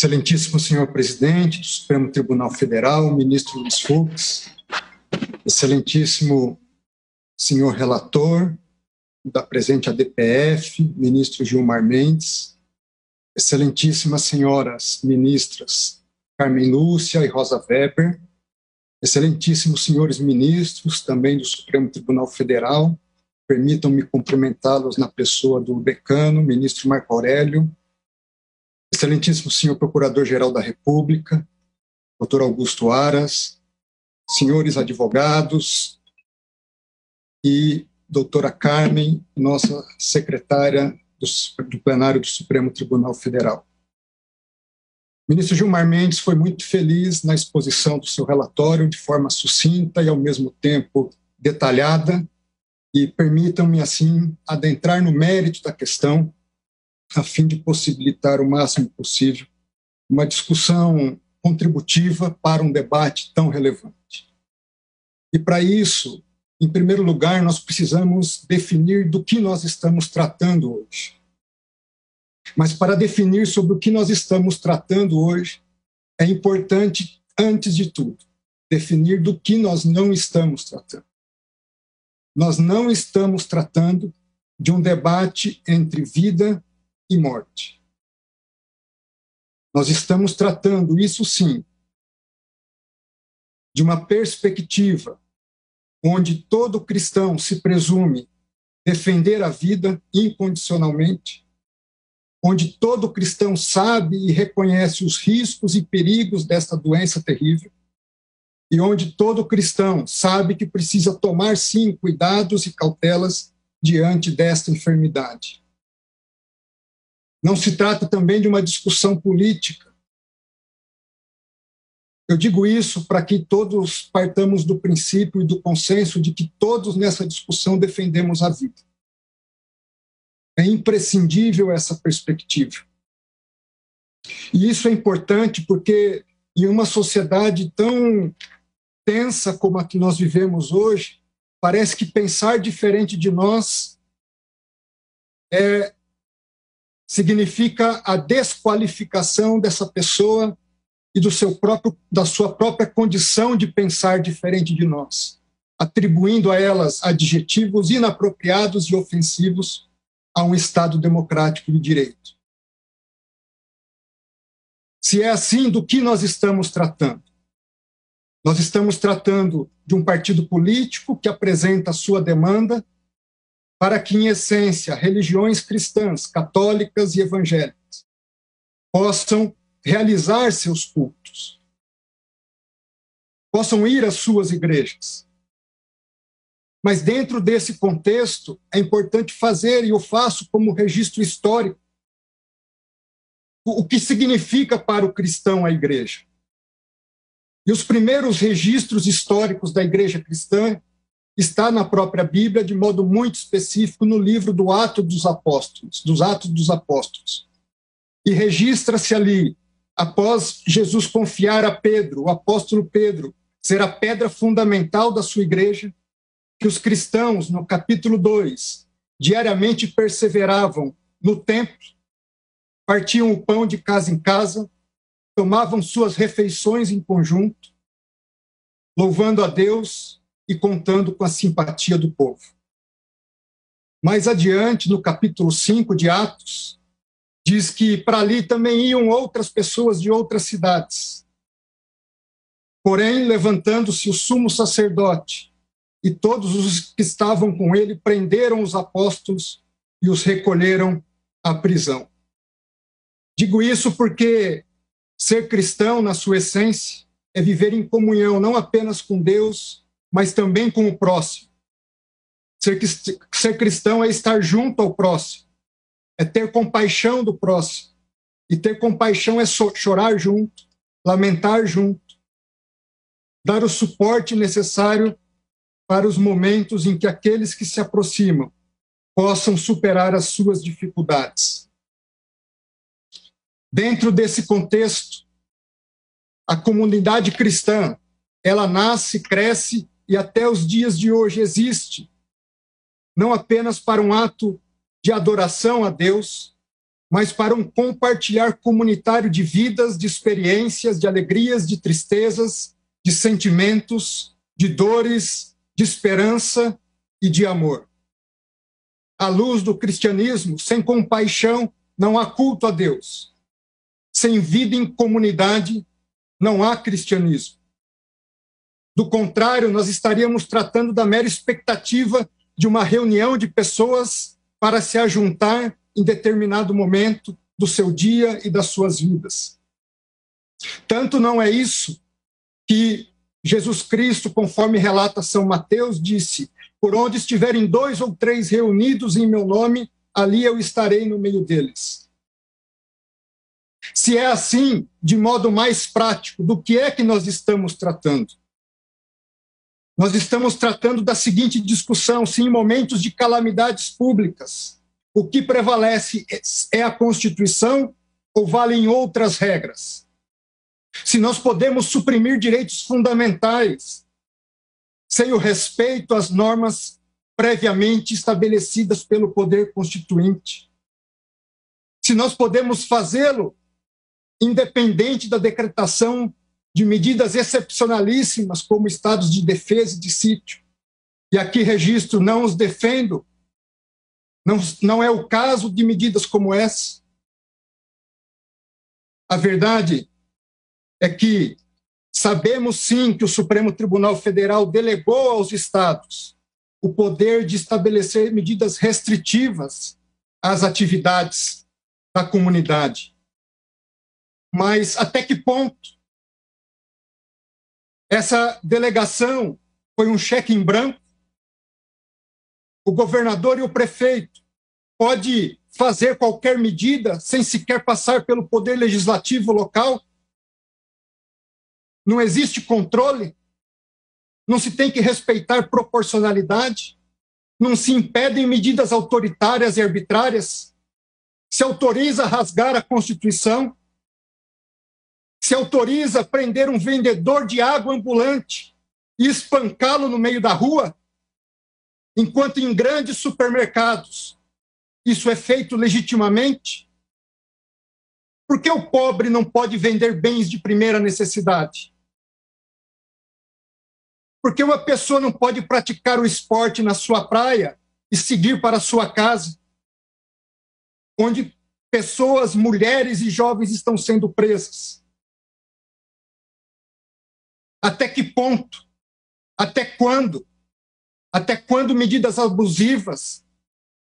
Excelentíssimo senhor presidente do Supremo Tribunal Federal, ministro Luiz Fux, excelentíssimo senhor relator da presente ADPF, ministro Gilmar Mendes, excelentíssimas senhoras ministras Carmen Lúcia e Rosa Weber, excelentíssimos senhores ministros também do Supremo Tribunal Federal, permitam-me cumprimentá-los na pessoa do decano, ministro Marco Aurélio, excelentíssimo senhor Procurador-Geral da República, doutor Augusto Aras, senhores advogados e doutora Carmen, nossa secretária do plenário do Supremo Tribunal Federal. O ministro Gilmar Mendes foi muito feliz na exposição do seu relatório de forma sucinta e, ao mesmo tempo, detalhada, e permitam-me, assim, adentrar no mérito da questão, a fim de possibilitar o máximo possível uma discussão contributiva para um debate tão relevante. E para isso, em primeiro lugar, nós precisamos definir do que nós estamos tratando hoje. Mas para definir sobre o que nós estamos tratando hoje, é importante, antes de tudo, definir do que nós não estamos tratando. Nós não estamos tratando de um debate entre vida e morte. Nós estamos tratando, isso sim, de uma perspectiva onde todo cristão se presume defender a vida incondicionalmente, onde todo cristão sabe e reconhece os riscos e perigos desta doença terrível, e onde todo cristão sabe que precisa tomar, sim, cuidados e cautelas diante desta enfermidade. Não se trata também de uma discussão política. Eu digo isso para que todos partamos do princípio e do consenso de que todos nessa discussão defendemos a vida. É imprescindível essa perspectiva. E isso é importante porque, em uma sociedade tão tensa como a que nós vivemos hoje, parece que pensar diferente de nós significa a desqualificação dessa pessoa e da sua própria condição de pensar diferente de nós, atribuindo a elas adjetivos inapropriados e ofensivos a um Estado democrático de direito. Se é assim, do que nós estamos tratando? Nós estamos tratando de um partido político que apresenta a sua demanda para que, em essência, religiões cristãs, católicas e evangélicas possam realizar seus cultos, possam ir às suas igrejas. Mas, dentro desse contexto, é importante fazer, e eu faço como registro histórico, o que significa para o cristão a igreja. E os primeiros registros históricos da igreja cristã está na própria Bíblia, de modo muito específico, no livro dos Atos dos Apóstolos. E registra-se ali, após Jesus confiar a Pedro, o apóstolo Pedro, ser a pedra fundamental da sua igreja, que os cristãos, no capítulo 2, diariamente perseveravam no templo, partiam o pão de casa em casa, tomavam suas refeições em conjunto, louvando a Deus e contando com a simpatia do povo. Mais adiante, no capítulo 5 de Atos, diz que para ali também iam outras pessoas de outras cidades. Porém, levantando-se o sumo sacerdote e todos os que estavam com ele, prenderam os apóstolos e os recolheram à prisão. Digo isso porque ser cristão, na sua essência, é viver em comunhão não apenas com Deus, mas também com o próximo. Ser cristão é estar junto ao próximo, é ter compaixão do próximo. E ter compaixão é chorar junto, lamentar junto, dar o suporte necessário para os momentos em que aqueles que se aproximam possam superar as suas dificuldades. Dentro desse contexto, a comunidade cristã, ela nasce, cresce e até os dias de hoje existe, não apenas para um ato de adoração a Deus, mas para um compartilhar comunitário de vidas, de experiências, de alegrias, de tristezas, de sentimentos, de dores, de esperança e de amor. À luz do cristianismo, sem compaixão, não há culto a Deus. Sem vida em comunidade, não há cristianismo. Do contrário, nós estaríamos tratando da mera expectativa de uma reunião de pessoas para se ajuntar em determinado momento do seu dia e das suas vidas. Tanto não é isso que Jesus Cristo, conforme relata São Mateus, disse: por onde estiverem 2 ou 3 reunidos em meu nome, ali eu estarei no meio deles. Se é assim, de modo mais prático, do que é que nós estamos tratando? Nós estamos tratando da seguinte discussão: se em momentos de calamidades públicas o que prevalece é a Constituição ou valem outras regras? Se nós podemos suprimir direitos fundamentais sem o respeito às normas previamente estabelecidas pelo poder constituinte? Se nós podemos fazê-lo independente da decretação de medidas excepcionalíssimas como estados de defesa e de sítio? E aqui registro, não os defendo, não é o caso de medidas como essa. A verdade é que sabemos sim que o Supremo Tribunal Federal delegou aos estados o poder de estabelecer medidas restritivas às atividades da comunidade. Mas até que ponto essa delegação foi um cheque em branco? O governador e o prefeito pode fazer qualquer medida sem sequer passar pelo poder legislativo local? Não existe controle? Não se tem que respeitar proporcionalidade? Não se impedem medidas autoritárias e arbitrárias? Se autoriza a rasgar a Constituição? Se autoriza a prender um vendedor de água ambulante e espancá-lo no meio da rua? Enquanto em grandes supermercados isso é feito legitimamente? Por que o pobre não pode vender bens de primeira necessidade? Por que uma pessoa não pode praticar o esporte na sua praia e seguir para a sua casa, onde pessoas, mulheres e jovens estão sendo presas? Até que ponto? Até quando? Até quando medidas abusivas?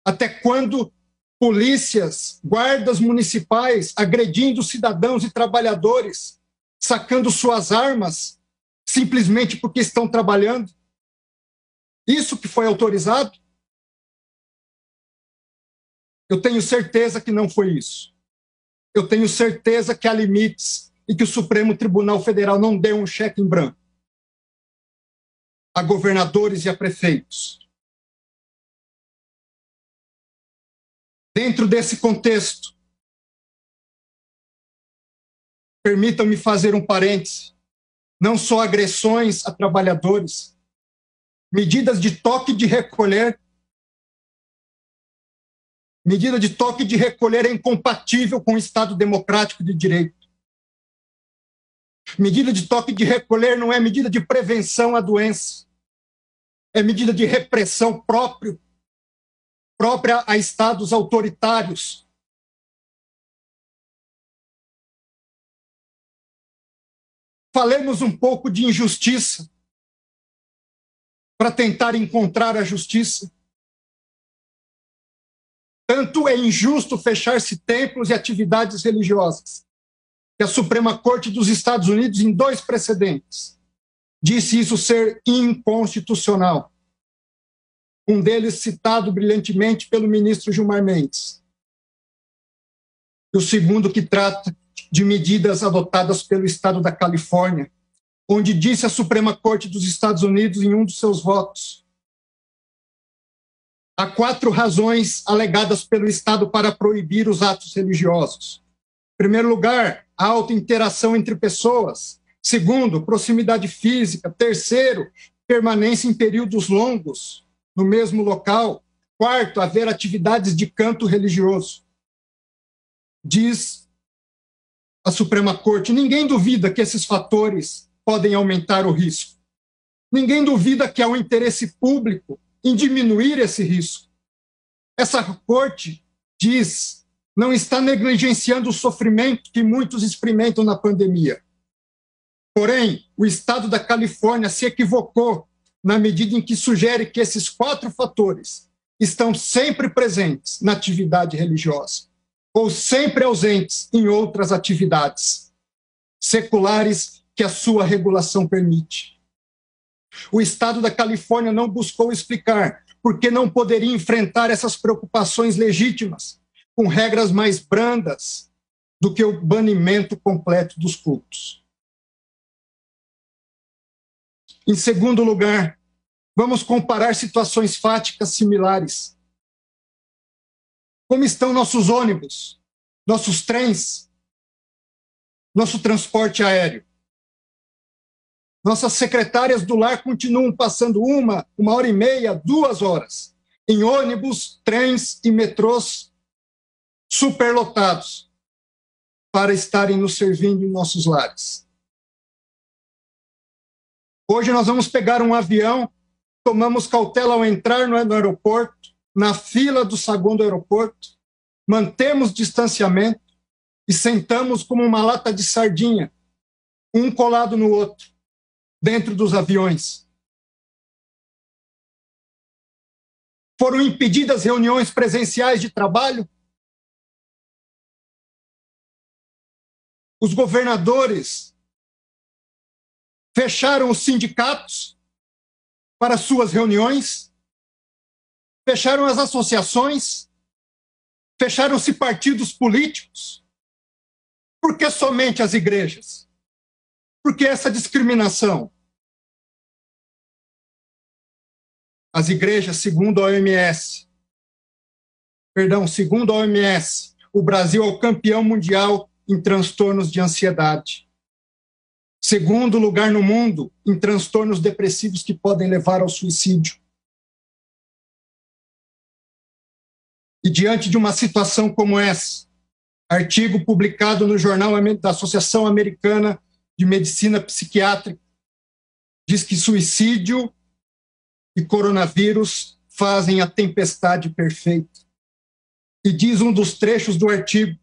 Até quando polícias, guardas municipais agredindo cidadãos e trabalhadores, sacando suas armas simplesmente porque estão trabalhando? Isso que foi autorizado? Eu tenho certeza que não foi isso. Eu tenho certeza que há limites e que o Supremo Tribunal Federal não deu um cheque em branco a governadores e a prefeitos. Dentro desse contexto, permitam-me fazer um parêntese: não só agressões a trabalhadores, medidas de toque de recolher. Medida de toque de recolher é incompatível com o Estado democrático de direito. Medida de toque de recolher não é medida de prevenção à doença, é medida de repressão própria a estados autoritários. Falemos um pouco de injustiça para tentar encontrar a justiça. Tanto é injusto fechar-se templos e atividades religiosas, que a Suprema Corte dos Estados Unidos, em 2 precedentes, disse isso ser inconstitucional. Um deles citado brilhantemente pelo ministro Gilmar Mendes. E o segundo que trata de medidas adotadas pelo Estado da Califórnia, onde disse a Suprema Corte dos Estados Unidos, em um dos seus votos: há 4 razões alegadas pelo Estado para proibir os atos religiosos. Em primeiro lugar, a alta interação entre pessoas. Segundo, proximidade física. Terceiro, permanência em períodos longos no mesmo local. Quarto, haver atividades de canto religioso. diz a Suprema Corte, ninguém duvida que esses fatores podem aumentar o risco. Ninguém duvida que há um interesse público em diminuir esse risco. Essa Corte diz, não está negligenciando o sofrimento que muitos experimentam na pandemia. Porém, o Estado da Califórnia se equivocou na medida em que sugere que esses 4 fatores estão sempre presentes na atividade religiosa ou sempre ausentes em outras atividades seculares que a sua regulação permite. O Estado da Califórnia não buscou explicar por que não poderia enfrentar essas preocupações legítimas com regras mais brandas do que o banimento completo dos cultos. Em segundo lugar, vamos comparar situações fáticas similares. Como estão nossos ônibus, nossos trens, nosso transporte aéreo? Nossas secretárias do lar continuam passando 1h30, 2 horas, em ônibus, trens e metrôs superlotados para estarem nos servindo em nossos lares. Hoje nós vamos pegar um avião, tomamos cautela ao entrar no aeroporto, na fila do saguão do aeroporto, mantemos distanciamento e sentamos como uma lata de sardinha, um colado no outro, dentro dos aviões. Foram impedidas reuniões presenciais de trabalho? Os governadores fecharam os sindicatos para suas reuniões? Fecharam as associações? Fecharam-se partidos políticos? Por que somente as igrejas? Por que essa discriminação? As igrejas, segundo a OMS, o Brasil é o campeão mundial em transtornos de ansiedade. Segundo lugar no mundo em transtornos depressivos que podem levar ao suicídio. E diante de uma situação como essa, artigo publicado no Jornal da Associação Americana de Medicina Psiquiátrica diz que suicídio e coronavírus fazem a tempestade perfeita. E diz um dos trechos do artigo,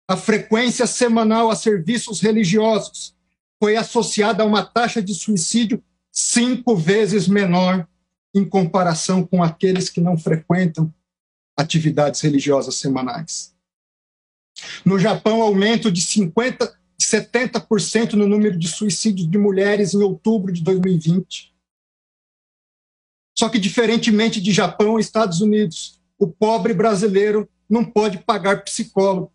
a frequência semanal a serviços religiosos foi associada a uma taxa de suicídio 5 vezes menor em comparação com aqueles que não frequentam atividades religiosas semanais. No Japão, aumento de 70% no número de suicídios de mulheres em outubro de 2020. Só que, diferentemente de Japão e Estados Unidos, o pobre brasileiro não pode pagar psicólogo.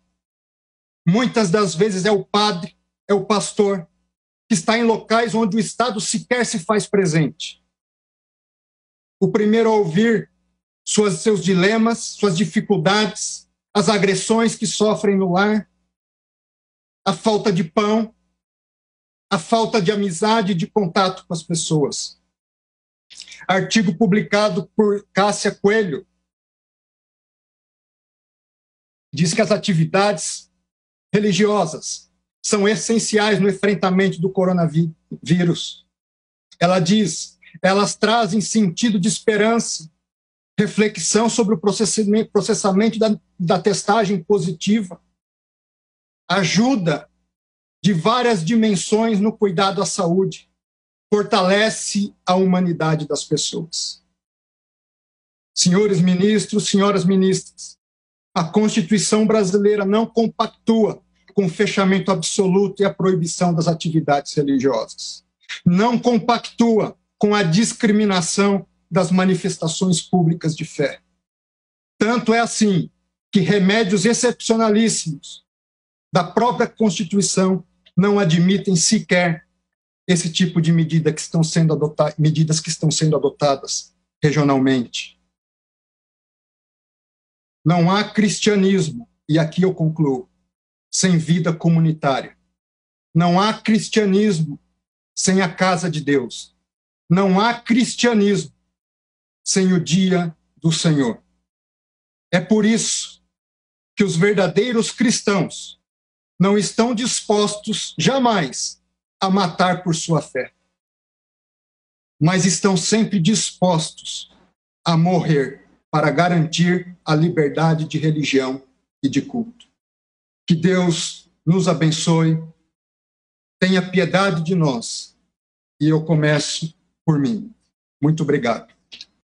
Muitas das vezes é o padre, é o pastor, que está em locais onde o Estado sequer se faz presente. O primeiro a ouvir seus dilemas, suas dificuldades, as agressões que sofrem no lar, a falta de pão, a falta de amizade e de contato com as pessoas. Artigo publicado por Cássia Coelho diz que as atividades religiosas são essenciais no enfrentamento do coronavírus. Ela diz, elas trazem sentido de esperança, reflexão sobre o processamento da testagem positiva, ajuda de várias dimensões no cuidado à saúde, fortalece a humanidade das pessoas. Senhores ministros, senhoras ministras, a Constituição brasileira não compactua com o fechamento absoluto e a proibição das atividades religiosas. Não compactua com a discriminação das manifestações públicas de fé. Tanto é assim que remédios excepcionalíssimos da própria Constituição não admitem sequer esse tipo de medidas que estão sendo adotadas regionalmente. Não há cristianismo, e aqui eu concluo, sem vida comunitária. Não há cristianismo sem a casa de Deus. Não há cristianismo sem o dia do Senhor. É por isso que os verdadeiros cristãos não estão dispostos jamais a matar por sua fé, mas estão sempre dispostos a morrer para garantir a liberdade de religião e de culto. Que Deus nos abençoe, tenha piedade de nós, e eu começo por mim. Muito obrigado.